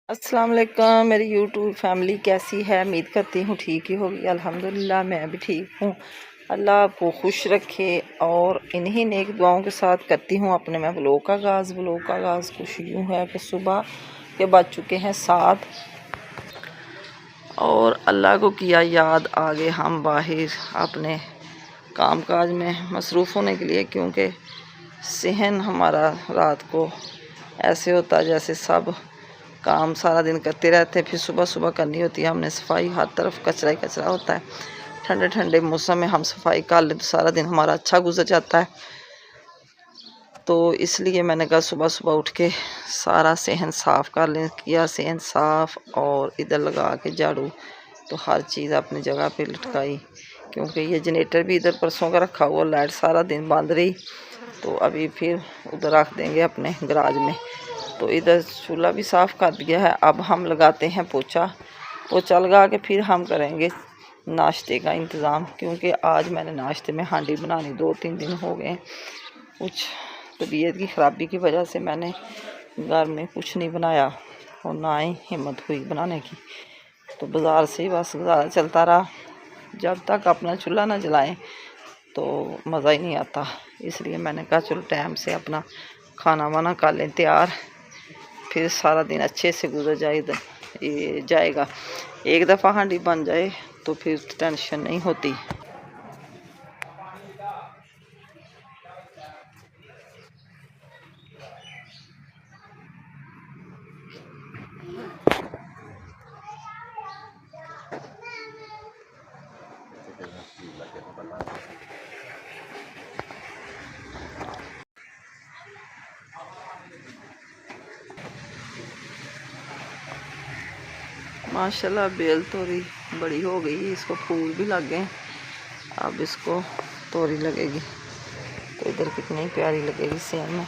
अस्सलाम वालेकुम। मेरी यूट्यूब फैमिली कैसी है? उम्मीद करती हूँ ठीक ही होगी। अल्हम्दुलिल्लाह मैं भी ठीक हूँ। अल्लाह आपको खुश रखे और इन्हीं नेक दुआओं के साथ करती हूँ अपने मैं व्लॉग का आगाज़ कुछ यूँ है कि सुबह के बज चुके हैं 7 और अल्लाह को किया याद। आगे हम बाहर अपने कामकाज में मसरूफ़ होने के लिए, क्योंकि सहन हमारा रात को ऐसे होता जैसे सब काम सारा दिन करते रहते हैं, फिर सुबह सुबह करनी होती है हमने सफाई। हर तरफ कचरा ही कचरा होता है। ठंडे ठंडे मौसम में हम सफाई कर लें तो सारा दिन हमारा अच्छा गुजर जाता है। तो इसलिए मैंने कहा सुबह सुबह उठ के सारा सहन साफ़ कर लें। किया सहन साफ़ और इधर लगा के झाड़ू, तो हर चीज़ अपनी जगह पे लटकाई। क्योंकि ये जनरेटर भी इधर परसों का रखा हुआ, लाइट सारा दिन बंद रही, तो अभी फिर उधर रख देंगे अपने गराज में। तो इधर चूल्हा भी साफ़ कर दिया है। अब हम लगाते हैं पोछा लगा के फिर हम करेंगे नाश्ते का इंतज़ाम, क्योंकि आज मैंने नाश्ते में हांडी बनानी 2-3 दिन हो गए। कुछ तबीयत की ख़राबी की वजह से मैंने घर में कुछ नहीं बनाया और ना ही हिम्मत हुई बनाने की, तो बाज़ार से ही बस गुजारा चलता रहा। जब तक अपना चूल्हा ना जलाएं तो मज़ा ही नहीं आता। इसलिए मैंने कहा चलो टाइम से अपना खाना वाना कर लें तैयार, फिर सारा दिन अच्छे से गुजर जाएगा। एक दफ़ा हांडी बन जाए तो फिर टेंशन नहीं होती। माशाल्लाह बेल तोरी बड़ी हो गई, इसको फूल भी लग गए। अब इसको तोरी लगेगी तो इधर कितनी प्यारी लगेगी सेम में।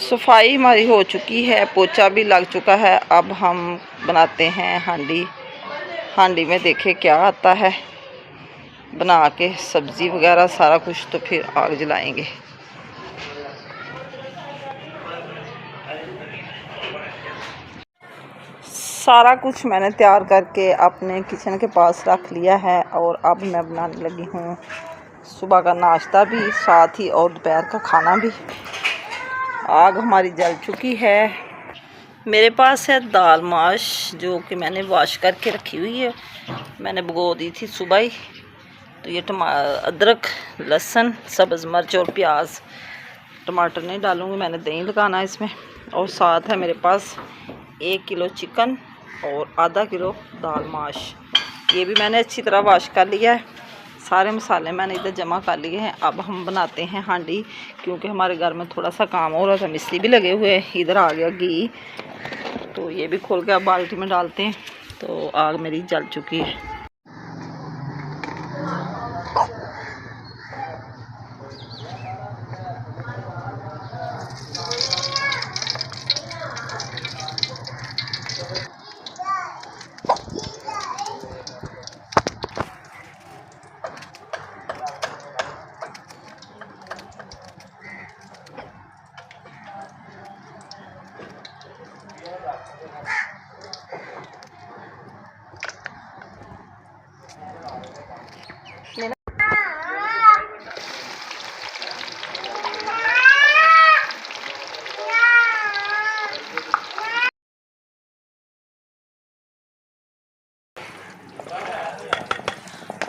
सफाई हमारी हो चुकी है, पोछा भी लग चुका है। अब हम बनाते हैं हांडी में देखे क्या आता है, बना के सब्ज़ी वगैरह सारा कुछ, तो फिर आग जलाएंगे। सारा कुछ मैंने तैयार करके अपने किचन के पास रख लिया है और अब मैं बनाने लगी हूँ सुबह का नाश्ता भी, साथ ही और दोपहर का खाना भी। आग हमारी जल चुकी है। मेरे पास है दाल माश, जो कि मैंने वॉश करके रखी हुई है। मैंने भिगो दी थी सुबह ही। तो ये अदरक, लहसुन, सब्ज़ मिर्च और प्याज, टमाटर नहीं डालूँगी, मैंने दही लगाना है इसमें। और साथ है मेरे पास 1 किलो चिकन और आधा किलो दाल माश। ये भी मैंने अच्छी तरह वॉश कर लिया है। सारे मसाले मैंने इधर जमा कर लिए हैं। अब हम बनाते हैं हांडी, क्योंकि हमारे घर में थोड़ा सा काम हो रहा था, मिस्त्री भी लगे हुए हैं। इधर आ गया घी, तो ये भी खोल के अब बाल्टी में डालते हैं। तो आग मेरी जल चुकी है।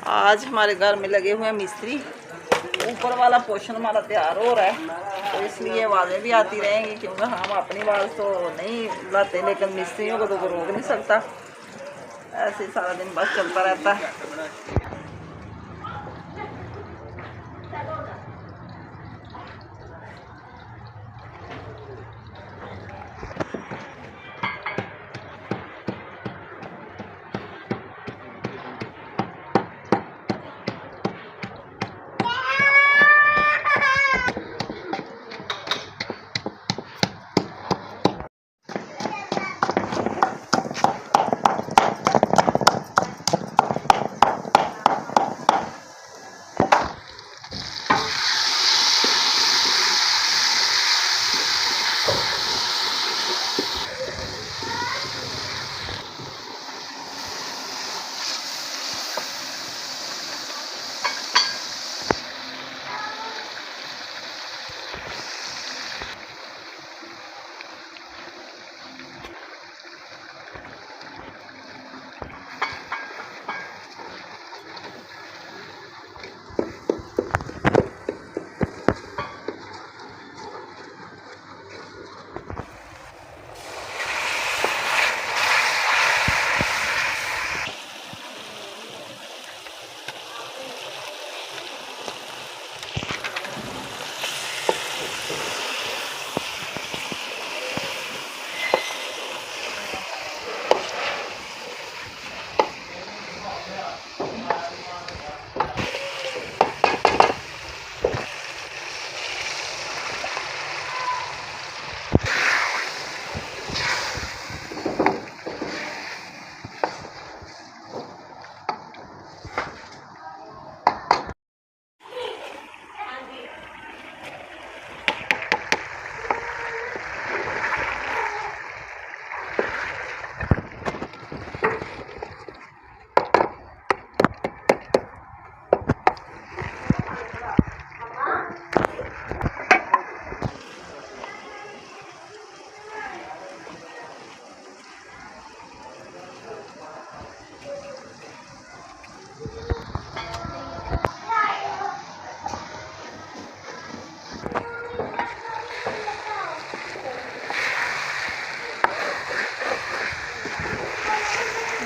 आज हमारे घर में लगे हुए हैं मिस्त्री। ऊपर वाला पोर्शन हमारा तैयार हो रहा है, तो इसलिए आवाज़ें भी आती रहेंगी, क्योंकि हम अपनी आवाज़ तो नहीं लाते, लेकिन मिस्त्रियों को तो कोई रोक नहीं सकता। ऐसे ही सारा दिन बस चलता रहता है।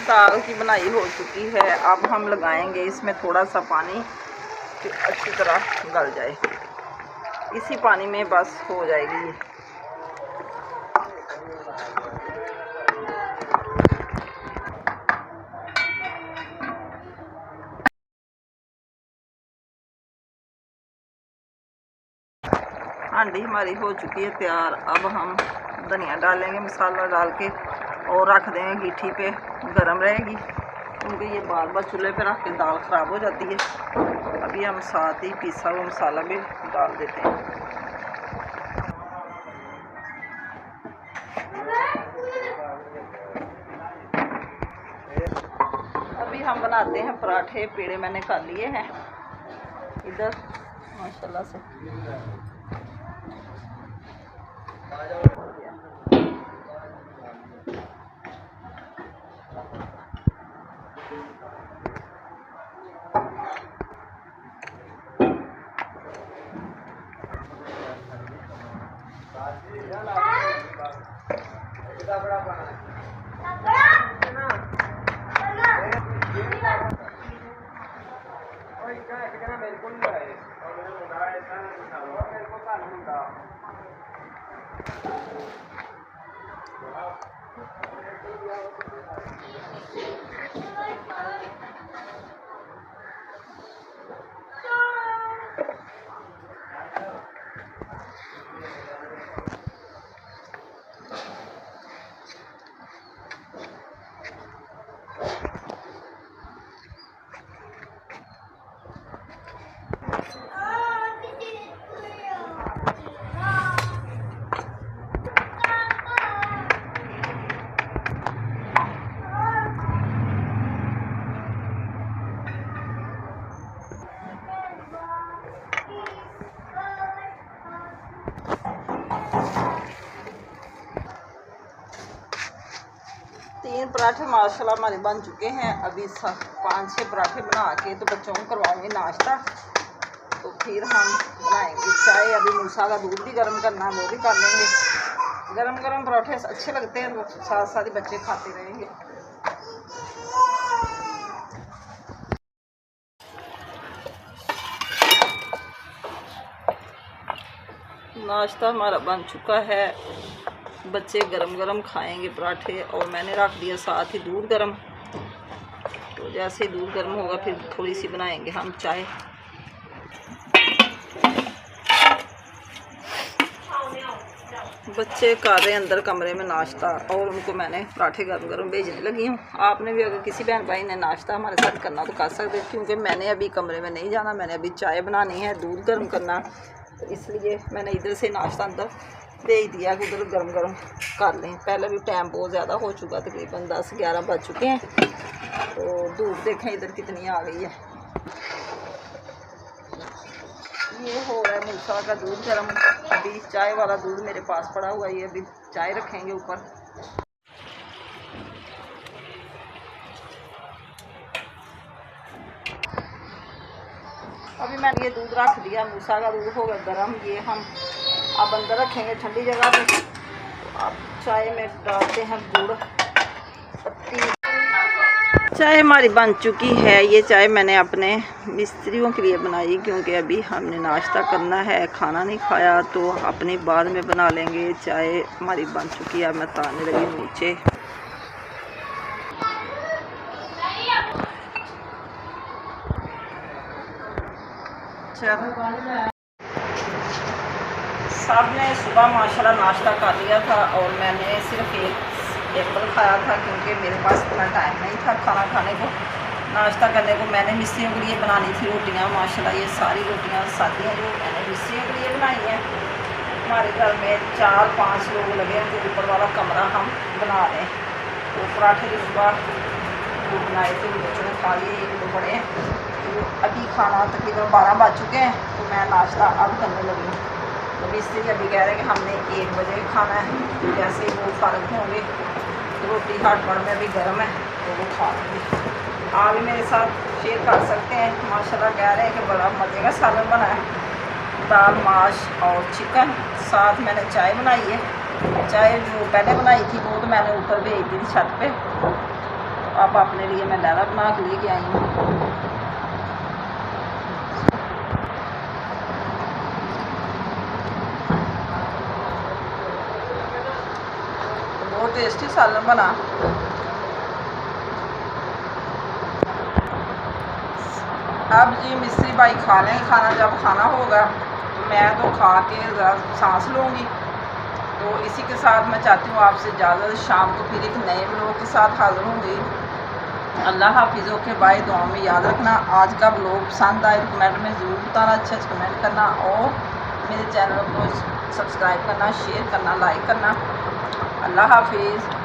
दाल की बनाई हो चुकी है। अब हम लगाएंगे इसमें थोड़ा सा पानी कि अच्छी तरह गल जाए। इसी पानी में बस हो जाएगी ये। हांडी हमारी हो चुकी है तैयार। अब हम धनिया डालेंगे, मसाला डाल के और रख देंगे गिट्टी पे, गरम रहेगी क्योंकि ये बार बार चूल्हे पे रख के दाल ख़राब हो जाती है। अभी हम साथ ही पिसा हुआ मसाला भी डाल देते हैं। अभी हम बनाते हैं पराठे। पेड़े मैंने कर लिए हैं इधर माशाल्लाह से। तीन पराठे माशाल्लाह हमारे बन चुके हैं। अभी 5-6 पराठे बना के तो बच्चों को करवाऊंगी नाश्ता, तो फिर हम बनाएंगे चाय। अभी मूसा का दूध भी गर्म करना है, वो भी कर लेंगे। गरम गरम पराठे अच्छे लगते हैं, तो साथ साथ ही बच्चे खाते रहेंगे। नाश्ता हमारा बन चुका है। बच्चे गरम गरम खाएंगे पराठे, और मैंने रख दिया साथ ही दूध गरम। तो जैसे दूध गर्म होगा फिर थोड़ी सी बनाएंगे हम चाय। बच्चे कर रहे हैं अंदर कमरे में नाश्ता, और उनको मैंने पराठे गरम गरम भेजने लगी हूँ। आपने भी अगर किसी बहन भाई ने नाश्ता हमारे साथ करना तो कर सकते, क्योंकि मैंने अभी कमरे में नहीं जाना, मैंने अभी चाय बनानी है, दूध गर्म करना, तो इसलिए मैंने इधर से नाश्ता अंदर भेज दिया कि उधर गरम गरम कर लें। पहले भी टाइम बहुत ज़्यादा हो चुका, तकरीबन 10-11 बज चुके हैं। तो धूप देखें इधर कितनी आ गई है। ये हो रहा है मूसा का दूध गरम। अभी चाय वाला दूध मेरे पास पड़ा हुआ है, ये अभी चाय रखेंगे ऊपर। अभी मैंने ये दूध रख दिया, मूसा का दूध हो गया गरम। ये हम अब अंदर रखेंगे ठंडी जगह पे। तो अब चाय में डालते हैं गुड़ पत्ती। चाय हमारी बन चुकी है। ये चाय मैंने अपने मिस्त्रियों के लिए बनाई, क्योंकि अभी हमने नाश्ता करना है, खाना नहीं खाया, तो अपने बाद में बना लेंगे। चाय हमारी बन चुकी है, मैं ताने लगी नीचे। सब ने सुबह माशाल्लाह नाश्ता कर लिया था, और मैंने सिर्फ एक एप्पल खाया था, क्योंकि मेरे पास इतना टाइम नहीं था खाना खाने को, नाश्ता करने को। मैंने मिस्त्रियों के लिए बनानी थी रोटियां। माशाल्लाह ये सारी रोटियां सादी हैं जो मैंने मिस्त्रियों के लिए बनाई हैं। हमारे घर में 4-5 लोग लगे हैं, तो ऊपर वाला कमरा हम बना रहे हैं। तो पराठे की सुबह बनाए थे, बच्चों ने खा लिए, एक तो बड़े हैं। तो अभी खाना तकरीबन 12 बज चुके हैं, तो मैं नाश्ता अब करने लगी हूँ। तो मिस्त्री अभी कह रहे हैं कि हमने 1 बजे खाना है। तो जैसे ही वो फ़र्क होंगे, तो रोटी हटबड़ में अभी गर्म है, तो वो खा लेंगे। आप भी मेरे साथ शेयर कर सकते हैं। माशाल्लाह कह रहे हैं कि बड़ा मज़े का सालन बना है, दाल माश और चिकन, साथ मैंने चाय बनाई है। चाय जो पहले बनाई थी वो तो मैंने ऊपर भेज दी थी छत पे, अब अपने लिए मैं लैला बना के लेके आई हूँ। बहुत टेस्टी सालन बना। अब जी मिस्त्री भाई खा लेंगे खाना, जब खाना होगा तो मैं तो खा के ज़रा सांस लूँगी। तो इसी के साथ मैं चाहती हूँ आपसे इजाज़त, शाम को फिर एक नए व्लॉग के साथ हाज़िर होंगी। अल्लाह हाफिज़। Okay bye. दुआ में याद रखना। आज का व्लॉग पसंद आए तो कमेंट में ज़रूर बताना, अच्छे अच्छे कमेंट करना और मेरे चैनल को सब्सक्राइब करना, शेयर करना, लाइक करना। अल्लाह हाफिज़।